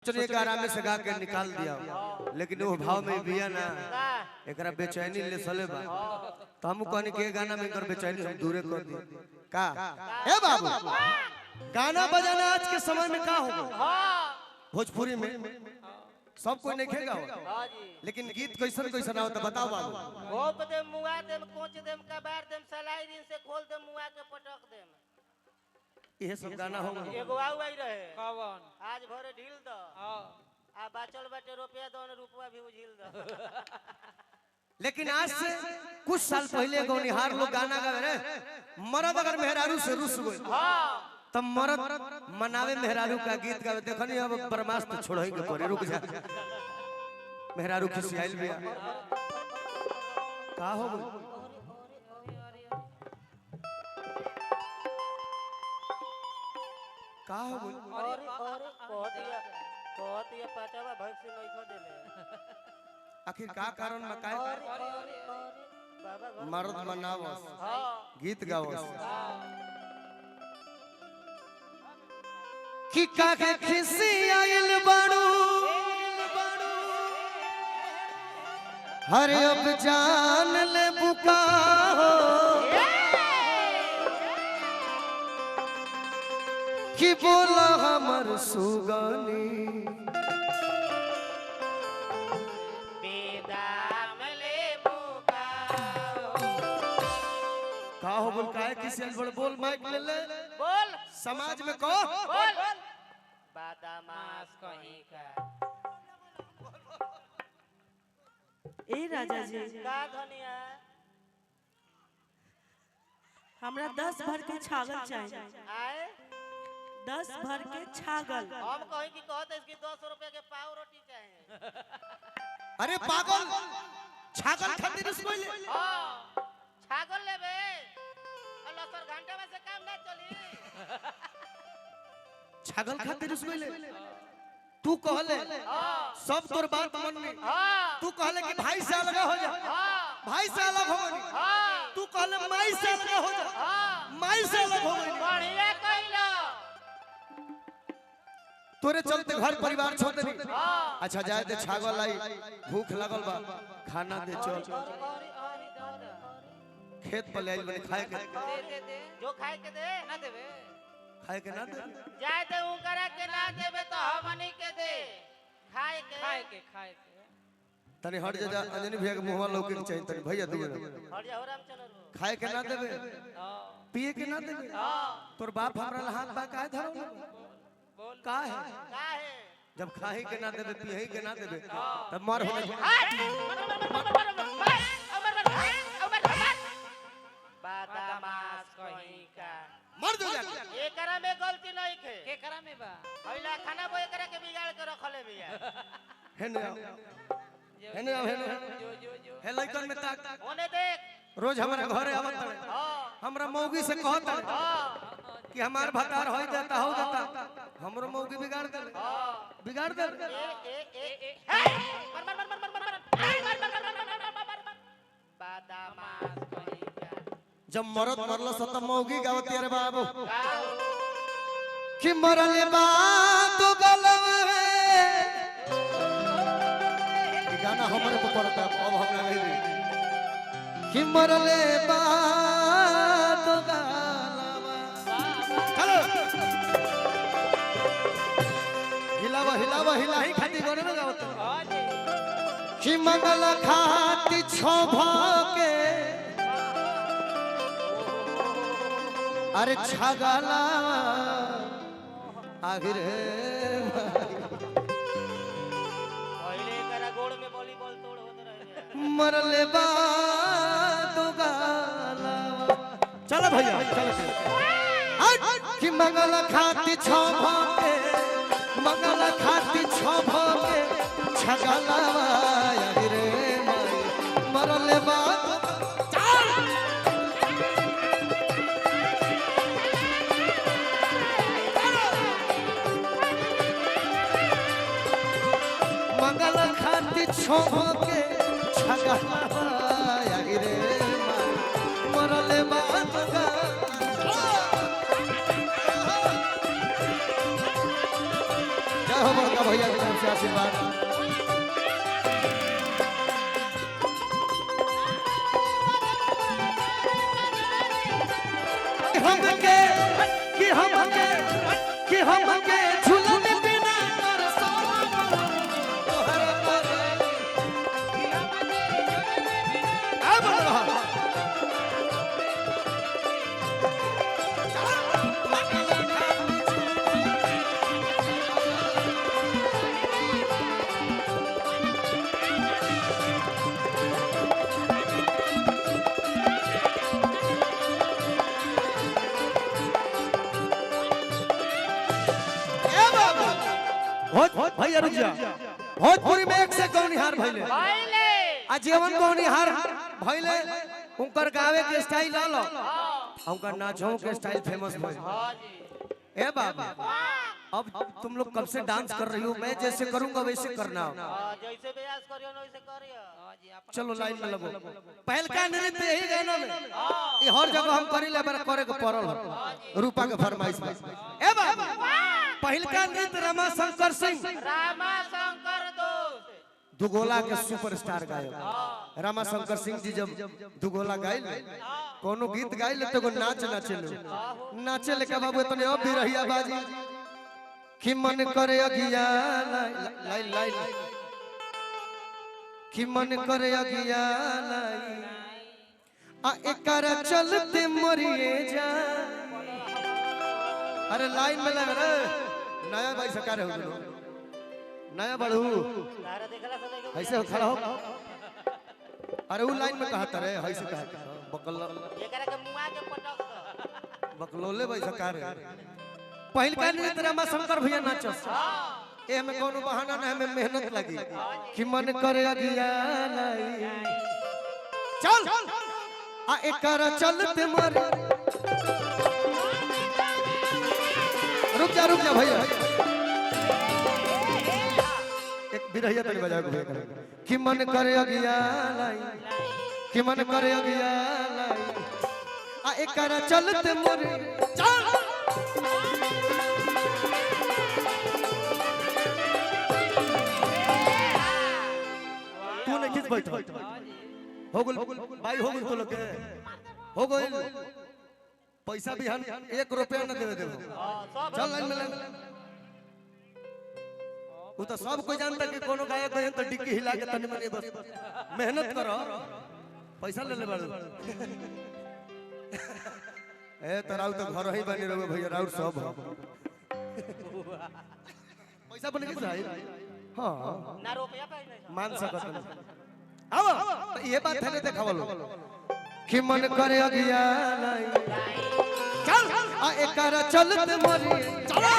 सोचने एक आराम से गा के निकाल दिया, लेकिन वो भाव में बिया ना एकरा बेचैनी ले सले बा, तो हम कहनी के गाना में कर बेचैनी हम दूरे कर दी का। ए बाबू गाना बजाना आज के समय में का होगा, भोजपुरी में सब कोई नहीं खेगा, लेकिन गीत कैसन कैसन हो तो बताओ बाबू। गोप दे मुआ दे कोच दे कबार दे सलाई दिन से खोल दे मुआ के पटक दे, ये सब गाना होगा। एगो आउ आई रहे कौन आज भरे ढील द आ बाचल बाटे रुपया दोन रुपया भी उझिल द। लेकिन आज से कुछ साल पहले गौनिहार लोग गाना गावे रे, मर्द अगर मेहरारू से रुस गई तब मर्द मनावे मेहरारू का गीत गावे, देखनी अब बर्मास्त छोड़ही के परे, रुक जा मेहरारू खिसियाइल बिया का हो गई। का हो गई बहुत ये पाचावा भैंस से नहीं खो देले, आखिर का कारण में काय बाबा मर्द मनावस गीत गावस कि काके खिसियाइल बाड़ू हर अब जान ले बुका हो कि बोला हमर सुगनी का हो बोल काहे किसी बड़ बोल माइक ले ले बोल समाज में को बोल बादामास कहीं का ए राजा जी का धनिया हमरा 10 भर के छागल चाहिए, आए 10 भर के छागल। हम कहीं की कहते इसकी 200 रुपए के पाव रोटी चाहिए। अरे पागल छागल खातिर उसको ले हां छागल लेबे अल्लाह सर घंटे में से काम ना चली। छागल खातिर उसको ले तू कहले सब तोर बात मन में, तू कहले कि भाई से अलग हो जा, भाई से अलग हो गई, तू कहले माई से अलग हो जा, माई से अलग हो गई, बढ़िया कइला तोरे चलते घर परिवार छोड़ दे। अच्छा जाए दे छागल आई, भूख लगल बा खाना दे, चल खेत पर ले बने खाए के दे जो खाए के दे ना देबे, खाए के ना दे जाए दे उ करा के ना देबे तो हमनी के दे खाए के तनी हट जा अंजनी भैया के मुंहवा लौके के चाहिए, तनी भैया दूर हट जा हो रामचंद्र खाए के ना देबे पिए के ना देबे, तोर बाप हमरा ला हाथ बा काहे धरो का है जब खाए के ना देबे पिए के ना देबे तब मर हो बादामास कहीं का मर जो जा। एकरा में गलती नहीं खे, केकरा में बा पहिला खाना बोए करे के बिगाड़ के रखले बिया। हेने आओ हेने आओ हेने हे लइकन में ताक ओने देख रोज हमारे घरे आवत है, हमरा मौगी से कहत है कि हमार भतार हो जाता हमरो मौगी बिगाड़ दे बिगाड़ दे। बादामास कहीं का जब मरद मरल सत मौगी गावती रे बाबू कि मरले बात गलवे ये गाना हमारे को पड़ता है, अब हम नहीं दी कि मरले बात गलवा। चलो हिलावा हिलावा हिला ही खाती गोरे ना गावत कि मंगल खाती छोभा के अरे छगला आखिर पहले करा गोड़ में वॉलीबॉल तोड़ होत रहे मरले बात गाला। चलो भैया चलो कि मंगल खाती छोभा के मंगल खाती छोभा के छगला आखिर मरले बात मंगल खाती छोभा के छगला रे मरले बात जय हो बड़का भैया की तरफ से आशीर्वाद। कि हमके झूलन बिना कर भैया रुक जा। भोजपुरी में एक से गौनिहार भइले आ जीवन गौनिहार भइले उनकर गावे के स्टाइल लो उनकर नाचों के स्टाइल फेमस भइल। ए बाबा अब तुम लोग कब से डांस कर रही हो? मैं जैसे करूंगा वैसे करना। जैसे प्रयास करियो ना वैसे करियो। चलो लाइन में लगो। पहल का नृत्य यही गाना में ये हर जगह हम करी ले बार करे के पड़ल रूपा के फरमाइश में। ए बाबा पहल का नृत्य रमाशंकर सिंह दुगोला के सुपरस्टार गायक रमाशंकर सिंह जी जब दुगोला गाइल कोनो गीत गाइल तो को नाच नाचे ले के बाबू तने अब भी रहिया बाजी कि मन करे अगिया लाइन लाइन कि मन करे अगिया आ एकरा चलते मरिए जा। अरे लाइन में लग रे नया भाई सरकार हो नया बढ़ू ऐसे खड़ा हो। अरे वो लाइन में कहता रे ऐसे कहता बकल बकलोले भाई सरकार पहल का नृत्य रमाशंकर भैया नाचस ए में कोनो बहाना ना हमें मेहनत लगी कि मन करे अगिया लाई चल आ एकरा चलते मर। रुक जा भैया एक बिरहिया तनी बजा के भैया कि मन करे अगिया लाई कि मन करे अगिया लाई आ एकरा चलते मर चल। किस बैठो हो गल भाई हो गल तो लोग हो गल पैसा भी हम 1 रुपया न देवे देबो चल लाइन में लग। वो तो सब कोई जानता कि कोनो गायक है तो डिक्की हिला के तनी मनी बस मेहनत करो पैसा ले ले बाड़ू। ए तराउ तो घर ही बनी रहो भैया राउर सब पैसा बने के चाहिए। हां ना रुपया पे नहीं मान सकत अब ये बात है ने देखावलो कि मन करे अगिया लाई चल आ एकरा चलते मरी चलो।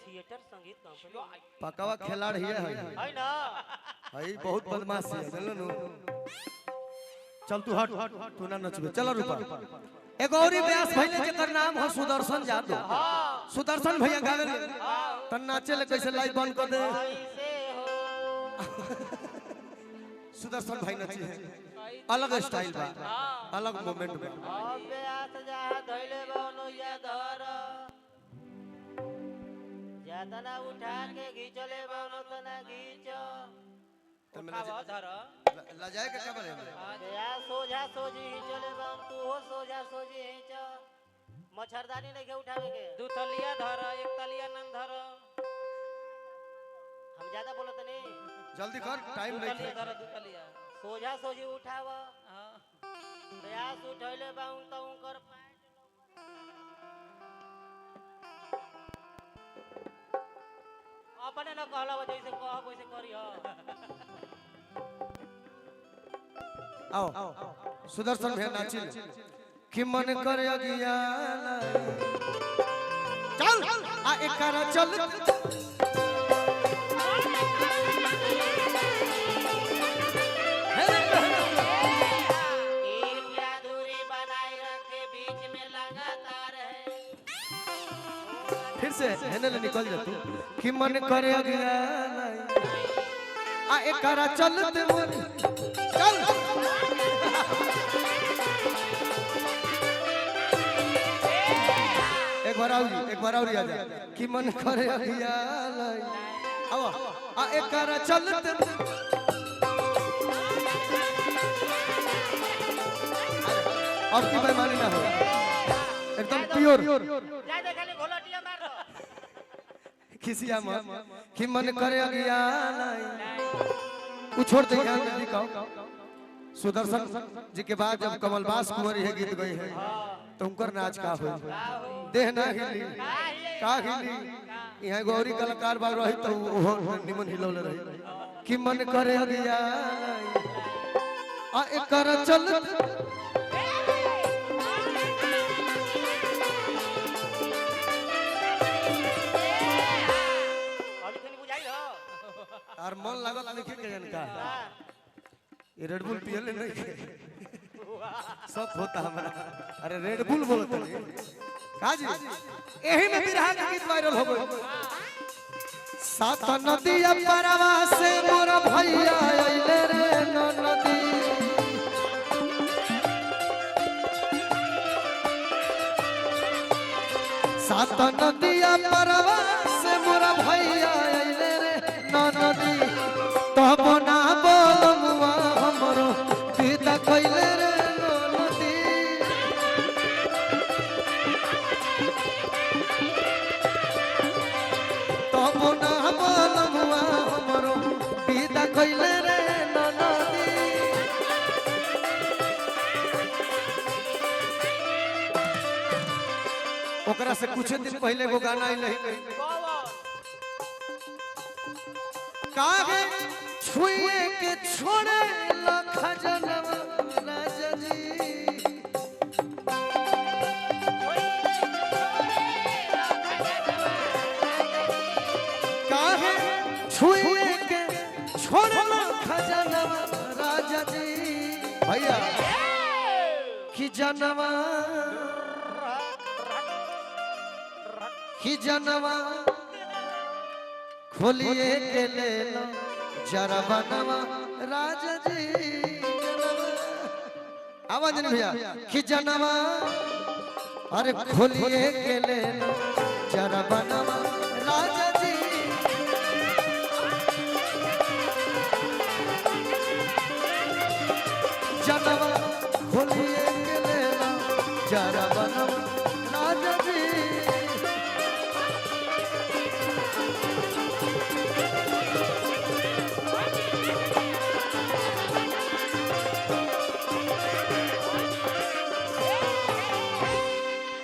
थिएटर संगीत कंपनी पकावा खिलाड़ी है ना हई बहुत बदमाश है जानलो नु। चल तू हट तू ना नचबे चलो रूपा। एगो औरी व्यास भइले जेकर नाम हो सुदर्शन यादव। सुदर्शन भैया गावे त नाचे ले कैसे लाइव बंद कर दे। सुदर्शन भाई नची है अलग स्टाइल बा अलग मोमेंट में। अब व्यास जा धइले बनो या धर जातना उठा के घिचले बनो तना घिच उठावा धर लजाए के का बने या सोझा सोझी चले बन तू हो सोझा सोझी हिच मच्छरदानी नहीं के उठावे के दू तलिया धर एक तलिया नन धर। हम ज्यादा बोलत नहीं जल्दी कर टाइम नहीं धर दू तलिया सोझा सोझी उठावा प्रयास उठैले बाउन त उनकर अपने न कहला जैसे कहब वैसे करियो। आओ सुदर्शन भैया नाचिल कि मन करे अगिया चल आ एकरा चल। फिर से हेने ले निकल जा तू कि मन करे अगिया आ एकरा चलते मोर चल। बार आओ जी, एक बार और आ जा कि मन करे अगिया लाई आओ आ एकरा चलते अब की बेईमानी ना हो एकदम प्योर जा दे खाली घोलटिया मार दो खिसिया मत कि मन करे अगिया लाई उ छोड़ दे ध्यान दे दिखाओ सुदर्शन जी के बाद जब कमलबास कुंवरी है गीत गई है तो उनकर नाच का हो देह ना हिली का हिली यहाँ गौरी कलाकार बाग रही तो वो निमन हिलौल रही कि मन करे अगिया आ एकर चल अभी तनी बुझाई हो और मन लागल लिखे के जनका ये रेड बुल पियले नहीं सब होता हमारा अरे रेड बुल बोलते का जी यही में बिरहा का गीत वायरल हो गई सात नदिया परवा से मोर भैया आइले रे नदी सात नदिया परवा से मोर भैया आइले रे नदी तब ना बोलमुआ हमरो पिता कइले रे नदी तब ना बोलमुआ हमरो पिता कइले रे नदी ओकरा से कुछ दिन पहले वो गाना आई नहीं काहे छुए के छोड़े लखा जनम राजा जी काहे छुए के छोड़े लखा जनम राजा जी भैया कि जनवा कि जनवा खोलिए के ले लो जरा बनवा राजा जी आवाज नहीं भैया कि जनवा अरे खोलिए के ले लो जरा बनवा राजा जी जनवा खोलिए के ले लो जरा